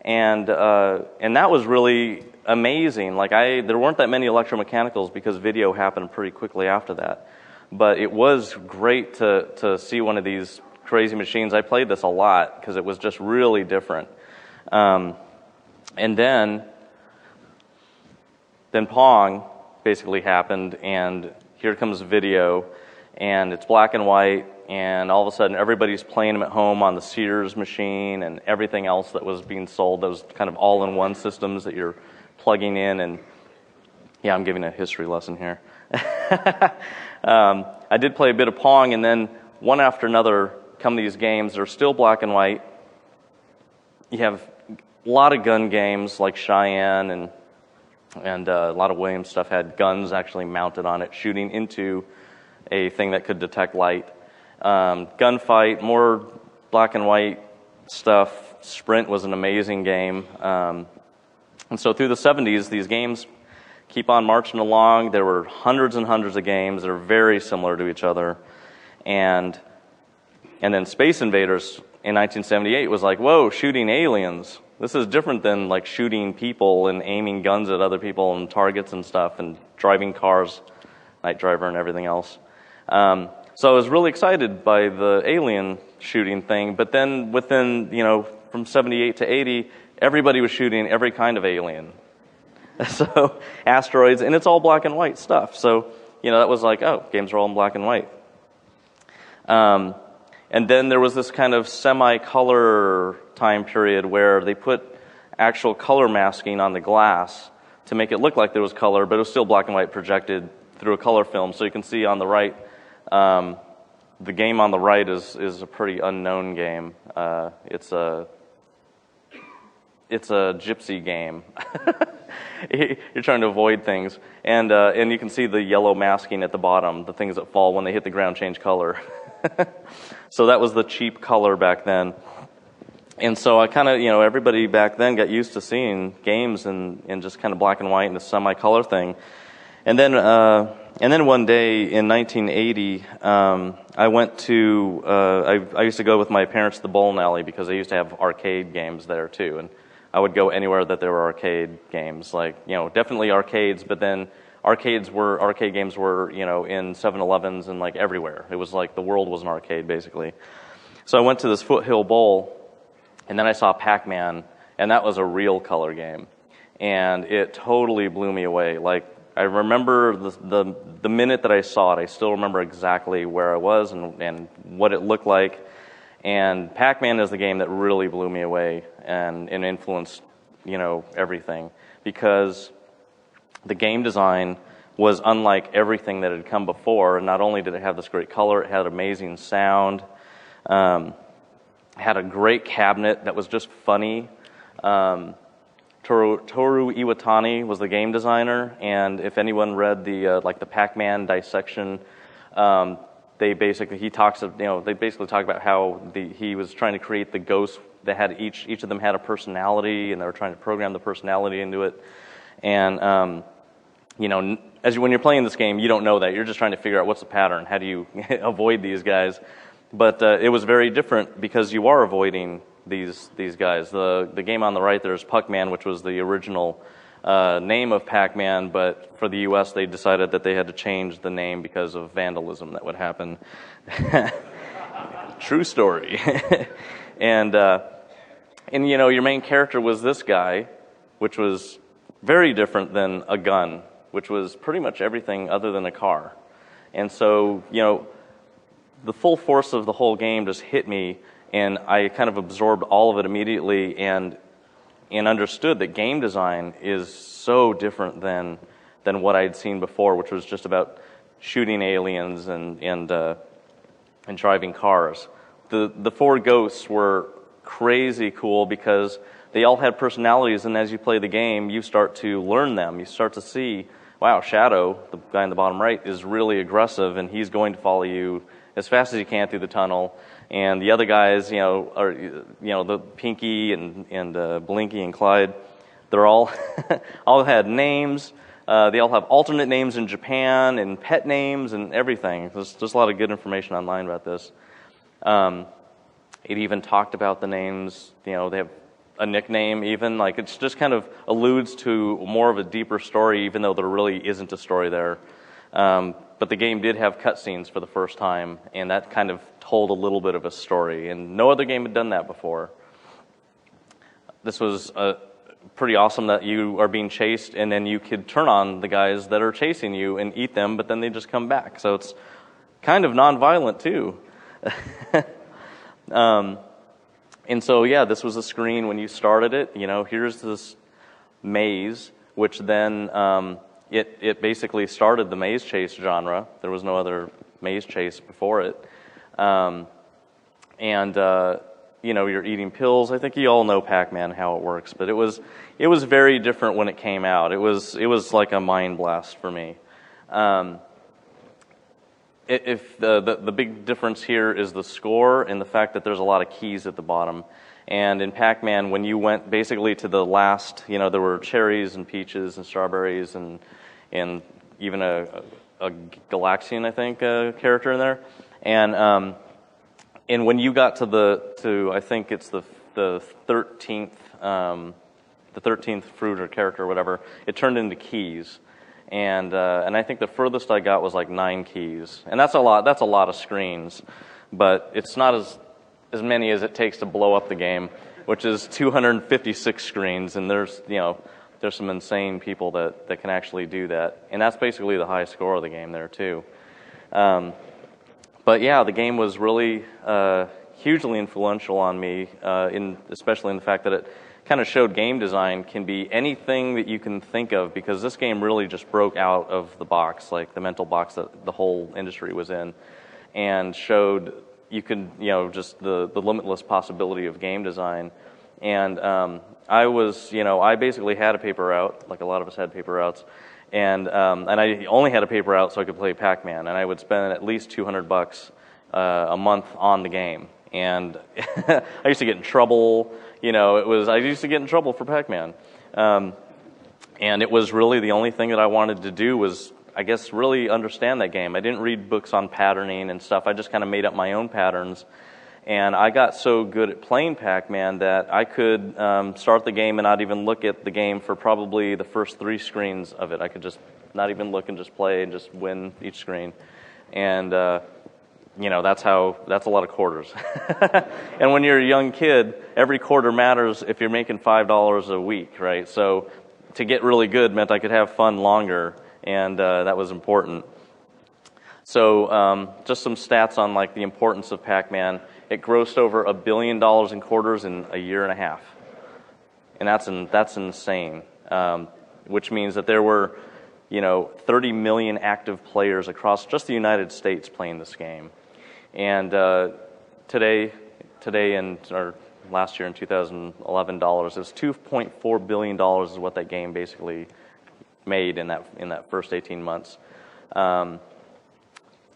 [SPEAKER 5] and that was really amazing. Like there weren't that many electromechanicals because video happened pretty quickly after that. But it was great to see one of these crazy machines. I played this a lot because it was just really different. And then Pong basically happened, and here comes video, and it's black and white, and all of a sudden everybody's playing them at home on the Sears machine and everything else that was being sold. Those kind of all-in-one systems that you're plugging in, and yeah, I'm giving a history lesson here. I did play a bit of Pong, and then one after another, come these games. They're still black and white. You have a lot of gun games like Cheyenne and a lot of Williams stuff had guns actually mounted on it, shooting into a thing that could detect light. Gunfight, more black and white stuff. Sprint was an amazing game. And so through the 70s, these games keep on marching along. There were hundreds and hundreds of games that are very similar to each other. And then Space Invaders in 1978 was like, whoa, shooting aliens. This is different than like shooting people and aiming guns at other people and targets and stuff and driving cars, Night Driver and everything else. So I was really excited by the alien shooting thing, but then within, from 78 to 80, everybody was shooting every kind of alien. So asteroids, and it's all black and white stuff. So, that was like, oh, games are all in black and white. And then there was this kind of semi-color time period where they put actual color masking on the glass to make it look like there was color, but it was still black and white projected through a color film. So you can see on the right, the game on the right is a pretty unknown game. It's a gypsy game. You're trying to avoid things, and you can see the yellow masking at the bottom. The things that fall when they hit the ground change color. So that was the cheap color back then. And so I kind of, everybody back then got used to seeing games in just kind of black and white and the semi-color thing. And then one day in 1980, I went to, I used to go with my parents to the bowling alley because they used to have arcade games there too. And I would go anywhere that there were arcade games, like, definitely arcades, but then arcade games were, in 7-Elevens and like everywhere. It was like the world was an arcade basically. So I went to this Foothill Bowl, and then I saw Pac-Man, and that was a real color game. And it totally blew me away. Like, I remember the minute that I saw it, I still remember exactly where I was and what it looked like. And Pac-Man is the game that really blew me away and influenced, everything. Because the game design was unlike everything that had come before. And not only did it have this great color, it had amazing sound. Had a great cabinet that was just funny. Toru Iwatani was the game designer, and if anyone read the Pac-Man dissection, they basically talk about how he was trying to create the ghosts that had each of them had a personality, and they were trying to program the personality into it. And when you're playing this game, you don't know that. You're just trying to figure out what's the pattern. How do you avoid these guys? But it was very different because you are avoiding these guys. The game on the right there is Puck-Man, which was the original name of Pac-Man, but for the U.S. they decided that they had to change the name because of vandalism that would happen. True story. And your main character was this guy, which was very different than a gun, which was pretty much everything other than a car. And so, the full force of the whole game just hit me, and I kind of absorbed all of it immediately and understood that game design is so different than what I'd seen before, which was just about shooting aliens and driving cars. The four ghosts were crazy cool because they all had personalities, and as you play the game, you start to learn them. You start to see, wow, Shadow, the guy in the bottom right, is really aggressive, and he's going to follow you as fast as you can through the tunnel. And the other guys, are the Pinky and Blinky and Clyde, they're all all had names. They all have alternate names in Japan and pet names and everything. There's just a lot of good information online about this. It even talked about the names. They have a nickname even. Like, it's just kind of alludes to more of a deeper story, even though there really isn't a story there. But the game did have cutscenes for the first time, and that kind of told a little bit of a story, and no other game had done that before. This was pretty awesome that you are being chased, and then you could turn on the guys that are chasing you and eat them, but then they just come back. So it's kind of non-violent too. And so, yeah, this was a screen when you started it. Here's this maze, which then it basically started the maze chase genre. There was no other maze chase before it. and you're eating pills. I think you all know Pac-Man, how it works, but it was very different when it came out. It was like a mind blast for me. If the big difference here is the score and the fact that there's a lot of keys at the bottom. And in Pac-Man, when you went basically to the last, there were cherries and peaches and strawberries and even a Galaxian, I think, character in there. And when you got to I think it's the 13th fruit or character or whatever, it turned into keys. And I think the furthest I got was like 9 keys. And that's a lot of screens, but it's not as many as it takes to blow up the game, which is 256 screens, and there's some insane people that can actually do that. And that's basically the high score of the game there too. But yeah, the game was really hugely influential on me, especially in the fact that it kind of showed game design can be anything that you can think of, because this game really just broke out of the box, like the mental box that the whole industry was in, and showed you could, just the limitless possibility of game design. And I basically had a paper route, like a lot of us had paper routes, and I only had a paper route so I could play Pac-Man, and I would spend at least $200 a month on the game. And I used to get in trouble, I used to get in trouble for Pac-Man. And it was really the only thing that I wanted to do was, I guess, really understand that game. I didn't read books on patterning and stuff. I just kind of made up my own patterns. And I got so good at playing Pac-Man that I could start the game and not even look at the game for probably the first 3 screens of it. I could just not even look and just play and just win each screen. And, that's a lot of quarters. And when you're a young kid, every quarter matters if you're making $5 a week, right? So to get really good meant I could have fun longer, and that was important. So just some stats on like the importance of Pac-Man. It grossed over $1 billion in quarters in a year and a half, and that's insane. Which means that there were, 30 million active players across just the United States playing this game. And today, or last year in 2011 dollars, it was $2.4 billion is what that game basically made in that first 18 months.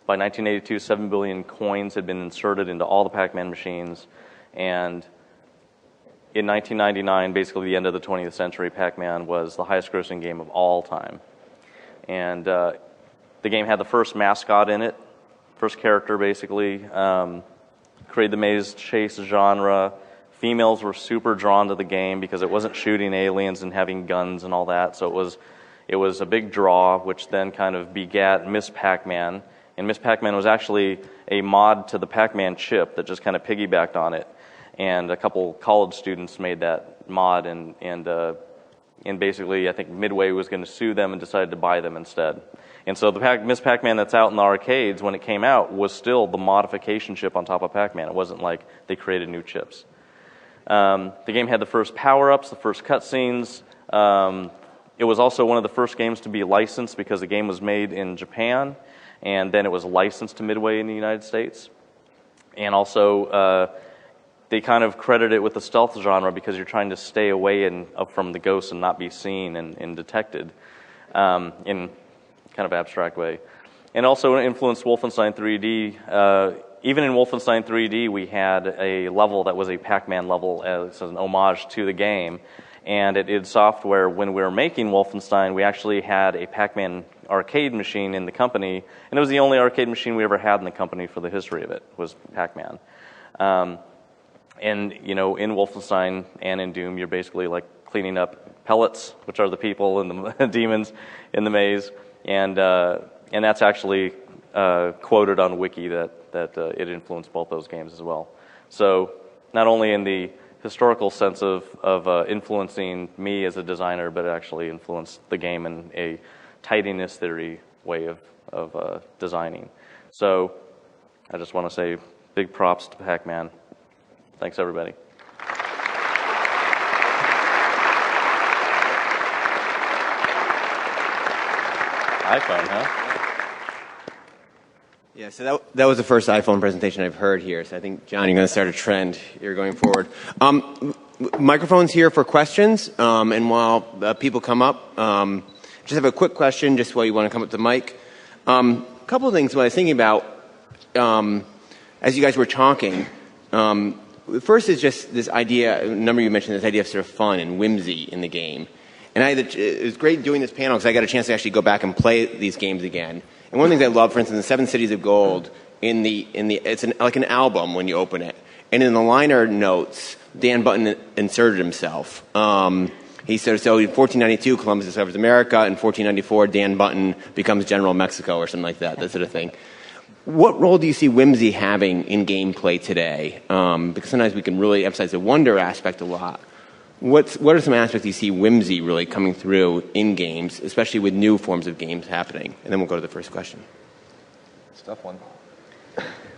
[SPEAKER 5] By 1982, 7 billion coins had been inserted into all the Pac-Man machines, and in 1999, basically the end of the 20th century, Pac-Man was the highest grossing game of all time. And the game had the first mascot in it, first character basically, created the maze chase genre. Females were super drawn to the game because it wasn't shooting aliens and having guns and all that, so it was a big draw, which then kind of begat Miss Pac-Man. And Miss Pac-Man was actually a mod to the Pac-Man chip that just kind of piggybacked on it. And a couple college students made that mod, and basically I think Midway was going to sue them and decided to buy them instead. And so the Miss Pac-Man that's out in the arcades when it came out was still the modification chip on top of Pac-Man. It wasn't like they created new chips. The game had the first power-ups, the first cutscenes. It was also one of the first games to be licensed because the game was made in Japan, and then it was licensed to Midway in the United States. And also, they kind of credit it with the stealth genre because you're trying to stay away from the ghosts and not be seen and detected in kind of abstract way. And also it influenced Wolfenstein 3D. Even in Wolfenstein 3D, we had a level that was a Pac-Man level as an homage to the game. And at id Software, when we were making Wolfenstein, we actually had a Pac-Man arcade machine in the company, and it was the only arcade machine we ever had in the company for the history of it, was Pac-Man. And, in Wolfenstein and in Doom, you're basically like cleaning up pellets, which are the people and the demons in the maze, and that's actually quoted on Wiki that it influenced both those games as well. So not only in the historical sense of influencing me as a designer, but it actually influenced the game in a tidiness theory way of designing. So I just want to say big props to Pac-Man. Thanks, everybody. iPhone, huh?
[SPEAKER 1] Yeah, so that was the first iPhone presentation I've heard here. So I think, John, you're going to start a trend here going forward. Microphone's here for questions, and while people come up, just have a quick question, just while you want to come up to the mic. A couple of things when I was thinking about, as you guys were talking, first is just this idea, a number of you mentioned this idea of sort of fun and whimsy in the game. And it was great doing this panel because I got a chance to actually go back and play these games again. And one of the things I love, for instance, the Seven Cities of Gold, it's like an album when you open it. And in the liner notes, Dan Bunten inserted himself. He said, so in 1492, Columbus discovers America. In 1494, Dan Bunten becomes General of Mexico or something like that sort of thing. What role do you see whimsy having in gameplay today? Because sometimes we can really emphasize the wonder aspect a lot. What are some aspects you see whimsy really coming through in games, especially with new forms of games happening? And then we'll go to the first question.
[SPEAKER 4] It's a tough one.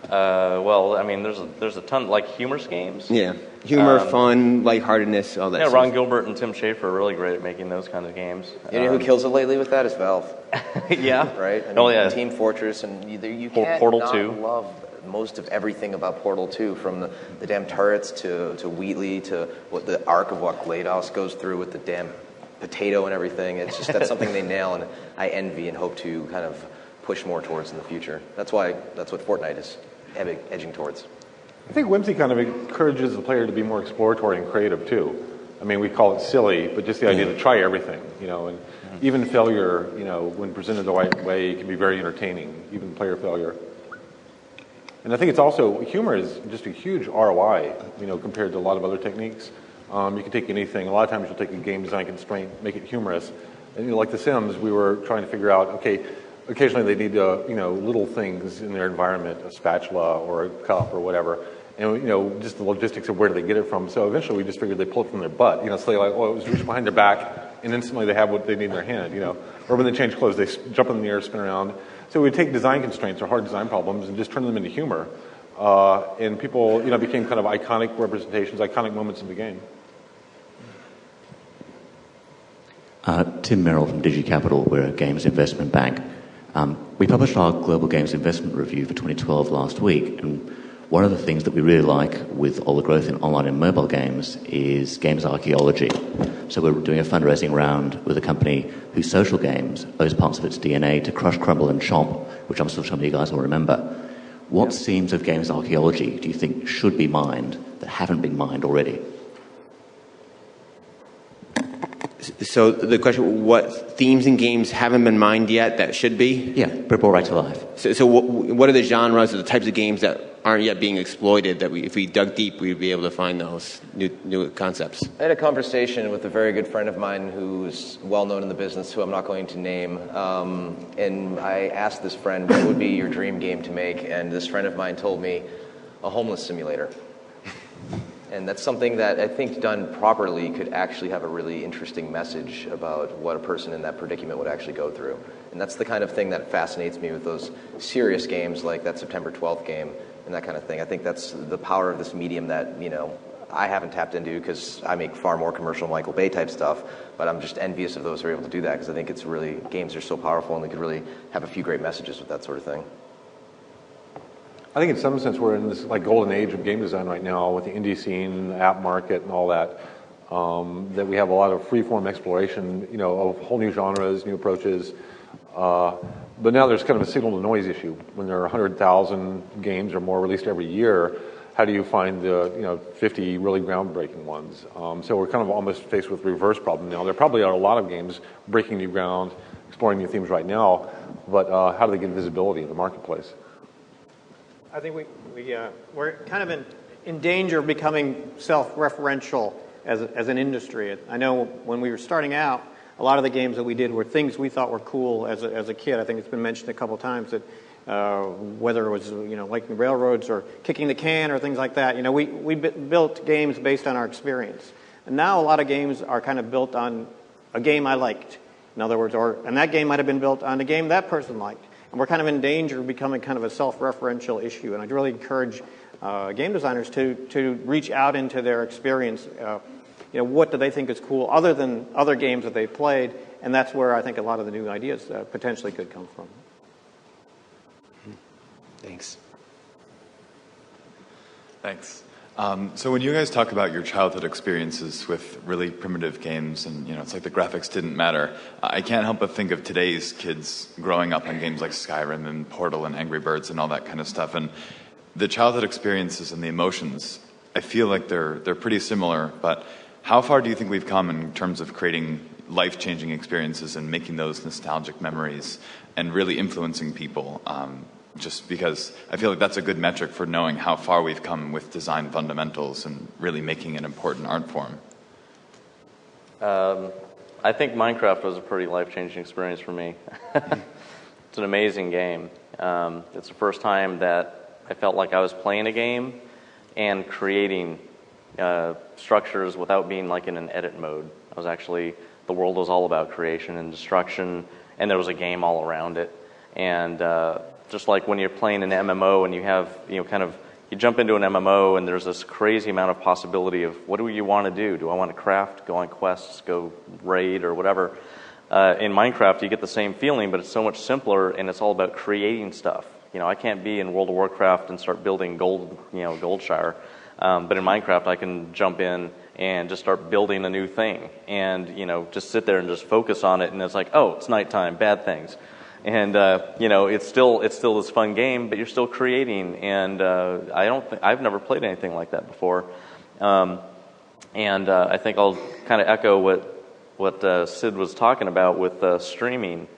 [SPEAKER 5] Well, I mean, there's a ton, like humorous games.
[SPEAKER 1] Yeah. Humor, fun, lightheartedness, all that
[SPEAKER 5] Yeah,
[SPEAKER 1] stuff.
[SPEAKER 5] Ron Gilbert and Tim Schafer are really great at making those kinds of games.
[SPEAKER 4] You know who kills it lately with that is Valve.
[SPEAKER 5] Yeah.
[SPEAKER 4] Right? I mean,
[SPEAKER 5] Oh, yeah.
[SPEAKER 4] Team Fortress, and you can't
[SPEAKER 5] Portal
[SPEAKER 4] not
[SPEAKER 5] 2.
[SPEAKER 4] love most of everything about Portal 2, from the damn turrets to Wheatley to what the arc of what GLaDOS goes through with the damn potato and everything. It's just, that's something they nail, and I envy and hope to kind of push more towards in the future. That's what Fortnite is edging towards.
[SPEAKER 2] I think whimsy kind of encourages the player to be more exploratory and creative too. I mean, we call it silly, but just the idea to try everything, and even failure, when presented the right way, can be very entertaining, even player failure. And I think it's also, humor is just a huge ROI, compared to a lot of other techniques. You can take anything. A lot of times you'll take a game design constraint, make it humorous. And like The Sims, we were trying to figure out, okay, occasionally they need, little things in their environment, a spatula or a cup or whatever. And, just the logistics of where do they get it from. So eventually we just figured they pull it from their butt. So they it was reach behind their back, and instantly they have what they need in their hand, Or when they change clothes, they jump in the air, spin around. So we take design constraints or hard design problems and just turn them into humor. And people, became kind of iconic representations, iconic moments in the game.
[SPEAKER 6] Tim Merrill from DigiCapital. We're a games investment bank. We published our Global Games Investment Review for 2012 last week, and one of the things that we really like with all the growth in online and mobile games is games archaeology. So we're doing a fundraising round with a company whose social games owes parts of its DNA to Crush, Crumble and Chomp, which I'm sure some of you guys will remember. What themes of games archaeology do you think should be mined that haven't been mined already?
[SPEAKER 1] So the question, what themes in games haven't been mined yet that should be?
[SPEAKER 6] Yeah, brought right to life.
[SPEAKER 1] So what are the genres or the types of games that aren't yet being exploited that if we dug deep, we'd be able to find those new concepts?
[SPEAKER 4] I had a conversation with a very good friend of mine who's well known in the business, who I'm not going to name, and I asked this friend, what would be your dream game to make? And this friend of mine told me, a homeless simulator. And that's something that I think done properly could actually have a really interesting message about what a person in that predicament would actually go through. And that's the kind of thing that fascinates me with those serious games like that September 12th game and that kind of thing. I think that's the power of this medium that, I haven't tapped into because I make far more commercial Michael Bay type stuff, but I'm just envious of those who are able to do that because I think it's really, games are so powerful and they could really have a few great messages with that sort of thing.
[SPEAKER 2] I think in some sense we're in this golden age of game design right now with the indie scene, the app market, and all that. That we have a lot of free-form exploration, of whole new genres, new approaches. But now there's kind of a signal-to-noise issue. When there are 100,000 games or more released every year, how do you find the 50 really groundbreaking ones? So we're kind of almost faced with the reverse problem now. There probably are a lot of games breaking new ground, exploring new themes right now, but how do they get visibility in the marketplace?
[SPEAKER 3] I think we're kind of in danger of becoming self-referential as an industry. I know when we were starting out, a lot of the games that we did were things we thought were cool as a kid. I think it's been mentioned a couple times that whether it was like the railroads or kicking the can or things like that. We built games based on our experience, and now a lot of games are kind of built on a game I liked. In other words, and that game might have been built on a game that person liked. And we're kind of in danger of becoming kind of a self-referential issue. And I'd really encourage game designers to reach out into their experience. What do they think is cool other than other games that they've played? And that's where I think a lot of the new ideas potentially could come from.
[SPEAKER 1] Thanks.
[SPEAKER 7] Thanks. So when you guys talk about your childhood experiences with really primitive games, and it's like the graphics didn't matter, I can't help but think of today's kids growing up on games like Skyrim and Portal and Angry Birds and all that kind of stuff. And the childhood experiences and the emotions, I feel like they're pretty similar. But how far do you think we've come in terms of creating life-changing experiences and making those nostalgic memories and really influencing people? Just because I feel like that's a good metric for knowing how far we've come with design fundamentals and really making an important art form.
[SPEAKER 5] I think Minecraft was a pretty life-changing experience for me. It's an amazing game. It's the first time that I felt like I was playing a game and creating structures without being like in an edit mode. I was actually, the world was all about creation and destruction, and there was a game all around it. And just like when you're playing an MMO and you have, you jump into an MMO and there's this crazy amount of possibility of what do you want to do? Do I want to craft, go on quests, go raid or whatever? In Minecraft, you get the same feeling, but it's so much simpler and it's all about creating stuff. I can't be in World of Warcraft and start building Goldshire. But in Minecraft, I can jump in and just start building a new thing and, just sit there and just focus on it. And it's like, oh, it's nighttime, bad things. And, it's still this fun game, but you're still creating. And I've never played anything like that before. I think I'll kind of echo what Sid was talking about with streaming.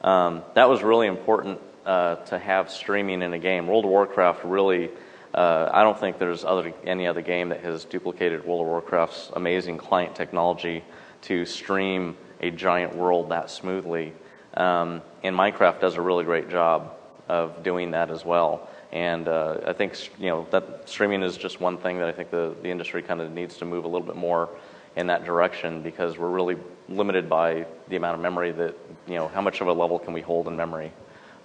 [SPEAKER 5] That was really important to have streaming in a game. World of Warcraft really, I don't think there's any other game that has duplicated World of Warcraft's amazing client technology to stream a giant world that smoothly. And Minecraft does a really great job of doing that as well. And I think that streaming is just one thing that I think the industry kind of needs to move a little bit more in that direction, because we're really limited by the amount of memory that how much of a level can we hold in memory.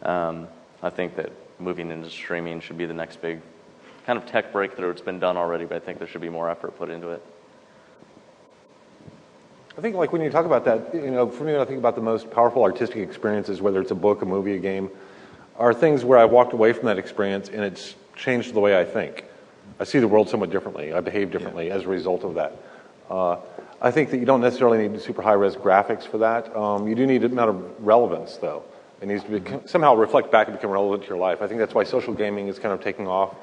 [SPEAKER 5] I think that moving into streaming should be the next big kind of tech breakthrough. It's been done already, but I think there should be more effort put into it.
[SPEAKER 2] I think like when you talk about that, for me, when I think about the most powerful artistic experiences, whether it's a book, a movie, a game, are things where I walked away from that experience and it's changed the way I think. I see the world somewhat differently. I behave differently as a result of that. I think that you don't necessarily need super high-res graphics for that. You do need an amount of relevance, though. It needs to somehow reflect back and become relevant to your life. I think that's why social gaming is kind of taking off.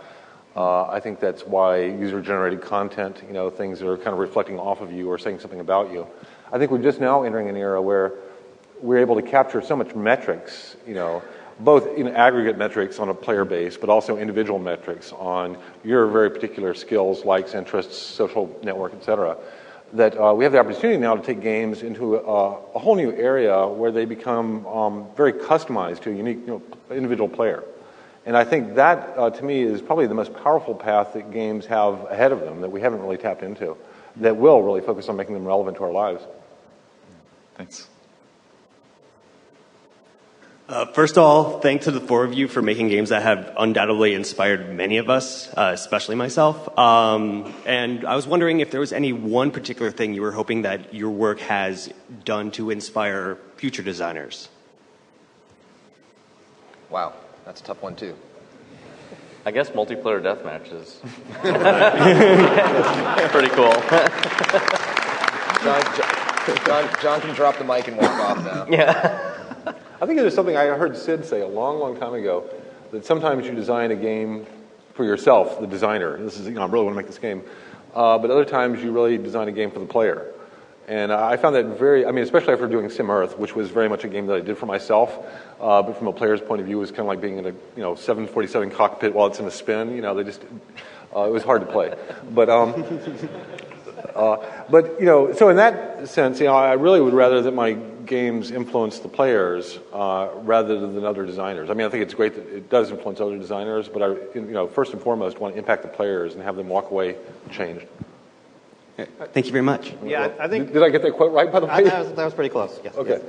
[SPEAKER 2] I think that's why user-generated content, things that are kind of reflecting off of you or saying something about you. I think we're just now entering an era where we're able to capture so much metrics, both in aggregate metrics on a player base, but also individual metrics on your very particular skills, likes, interests, social network, et cetera, that we have the opportunity now to take games into a whole new area where they become very customized to a unique individual player. And I think that, to me, is probably the most powerful path that games have ahead of them that we haven't really tapped into, that will really focus on making them relevant to our lives.
[SPEAKER 7] Thanks.
[SPEAKER 8] First of all, thanks to the four of you for making games that have undoubtedly inspired many of us, especially myself. And I was wondering if there was any one particular thing you were hoping that your work has done to inspire future designers.
[SPEAKER 4] Wow, that's a tough one too.
[SPEAKER 5] I guess multiplayer deathmatch is pretty cool.
[SPEAKER 4] John can drop the mic and walk off now.
[SPEAKER 5] Yeah.
[SPEAKER 2] I think there's something I heard Sid say a long, long time ago, that sometimes you design a game for yourself, the designer. This is, I really want to make this game. But other times you really design a game for the player. And I found that especially after doing Sim Earth, which was very much a game that I did for myself, but from a player's point of view, it was kind of like being in a 747 cockpit while it's in a spin. It was hard to play. But so in that sense, I really would rather that my games influence the players rather than other designers. I think it's great that it does influence other designers, but I, first and foremost, want to impact the players and have them walk away changed.
[SPEAKER 8] Thank you very much.
[SPEAKER 3] Yeah, I think.
[SPEAKER 2] Did I get that quote right, by the way?
[SPEAKER 3] That was pretty close. Yes.
[SPEAKER 2] Okay.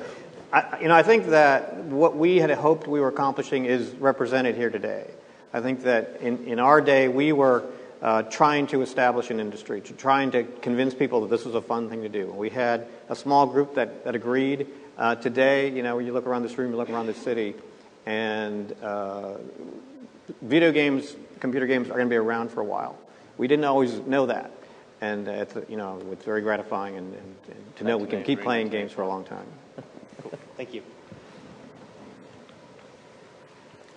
[SPEAKER 3] Yes. I think that what we had hoped we were accomplishing is represented here today. I think that in our day we were trying to establish an industry, trying to convince people that this was a fun thing to do. We had a small group that agreed. Today, you look around this room, you look around this city, and video games, computer games, are going to be around for a while. We didn't always know that, and it's very gratifying and to know we can keep playing games for a long time.
[SPEAKER 8] Cool. Thank you.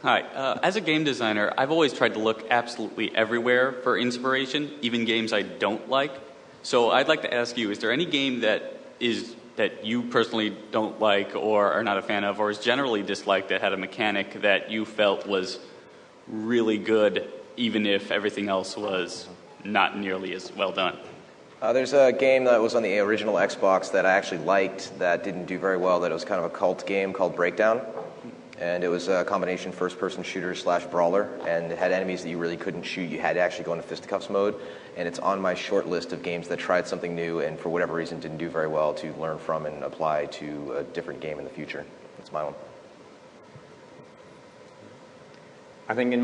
[SPEAKER 9] Hi. As a game designer, I've always tried to look absolutely everywhere for inspiration, even games I don't like. So I'd like to ask you, is there any game that you personally don't like or are not a fan of, or is generally disliked, that had a mechanic that you felt was really good, even if everything else was not nearly as well done?
[SPEAKER 4] There's a game that was on the original Xbox that I actually liked that didn't do very well, that it was kind of a cult game called Breakdown. And it was a combination first-person shooter / brawler, and it had enemies that you really couldn't shoot. You had to actually go into fisticuffs mode, and it's on my short list of games that tried something new and for whatever reason didn't do very well to learn from and apply to a different game in the future. That's my one.
[SPEAKER 3] I think the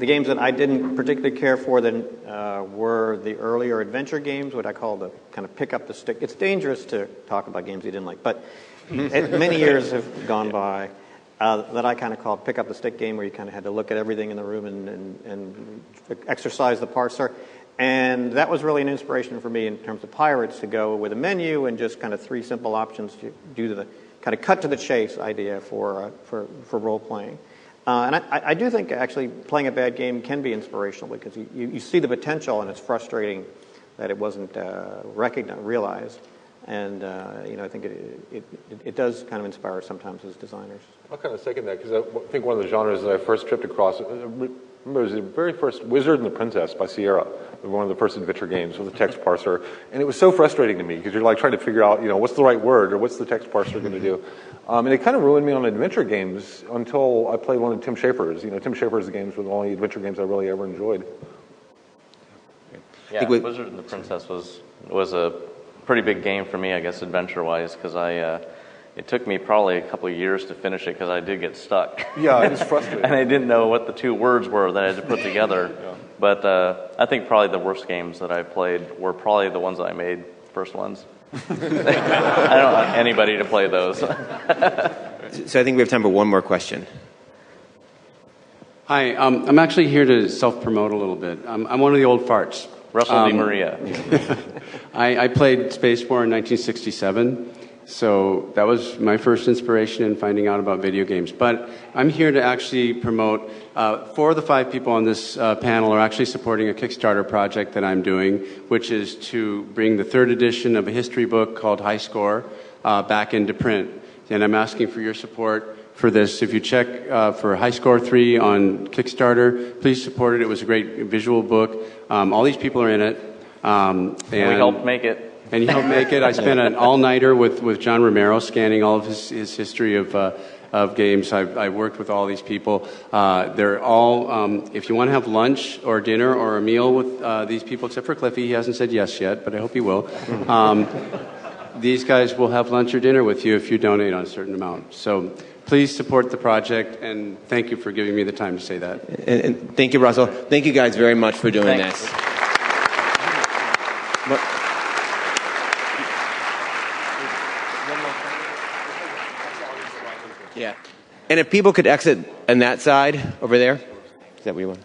[SPEAKER 3] games that I didn't particularly care for were the earlier adventure games, what I call the kind of pick up the stick. It's dangerous to talk about games you didn't like, but many years have gone by that I kind of called pick up the stick game, where you kind of had to look at everything in the room and exercise the parser. And that was really an inspiration for me in terms of Pirates, to go with a menu and just kind of 3 simple options to do the kind of cut to the chase idea for role playing. And I do think actually playing a bad game can be inspirational, because you see the potential, and it's frustrating that it wasn't realized. And I think it does kind of inspire us sometimes as designers.
[SPEAKER 2] I'll kind of second that, because I think one of the genres that I first tripped across, remember, it was the very first Wizard and the Princess by Sierra, one of the first adventure games with a text parser. And it was so frustrating to me, because you're like trying to figure out, what's the right word, or what's the text parser going to do. And it kind of ruined me on adventure games until I played one of Tim Schafer's. Tim Schafer's games were the only adventure games I really ever enjoyed.
[SPEAKER 5] Yeah, Wizard and the Princess was a pretty big game for me, I guess, adventure-wise, because it took me probably a couple of years to finish it, because I did get stuck.
[SPEAKER 2] Yeah, it was frustrating.
[SPEAKER 5] And I didn't know what the 2 words were that I had to put together.
[SPEAKER 2] Yeah.
[SPEAKER 5] But I think probably the worst games that I played were probably the ones that I made, first ones. I don't want anybody to play those.
[SPEAKER 1] So I think we have time for one more question.
[SPEAKER 10] Hi, I'm actually here to self-promote a little bit. I'm one of the old farts.
[SPEAKER 5] Russell DiMaria.
[SPEAKER 10] I played Space War in 1967, so that was my first inspiration in finding out about video games. But I'm here to actually promote, 4 of the 5 people on this panel are actually supporting a Kickstarter project that I'm doing, which is to bring the 3rd edition of a history book called High Score back into print. And I'm asking for your support for this. If you check for High Score 3 on Kickstarter, please support it. It was a great visual book. All these people are in it.
[SPEAKER 5] And we helped make it.
[SPEAKER 10] And you helped make it. I spent an all-nighter with John Romero scanning all of his history of games. I worked with all these people. They're all, if you want to have lunch or dinner or a meal with these people, except for Cliffy, he hasn't said yes yet, but I hope he will. These guys will have lunch or dinner with you if you donate on a certain amount. So please support the project, and thank you for giving me the time to say that.
[SPEAKER 1] And thank you, Russell. Thank you guys very much for doing this. Yeah. And if people could exit on that side over there, is that what you want?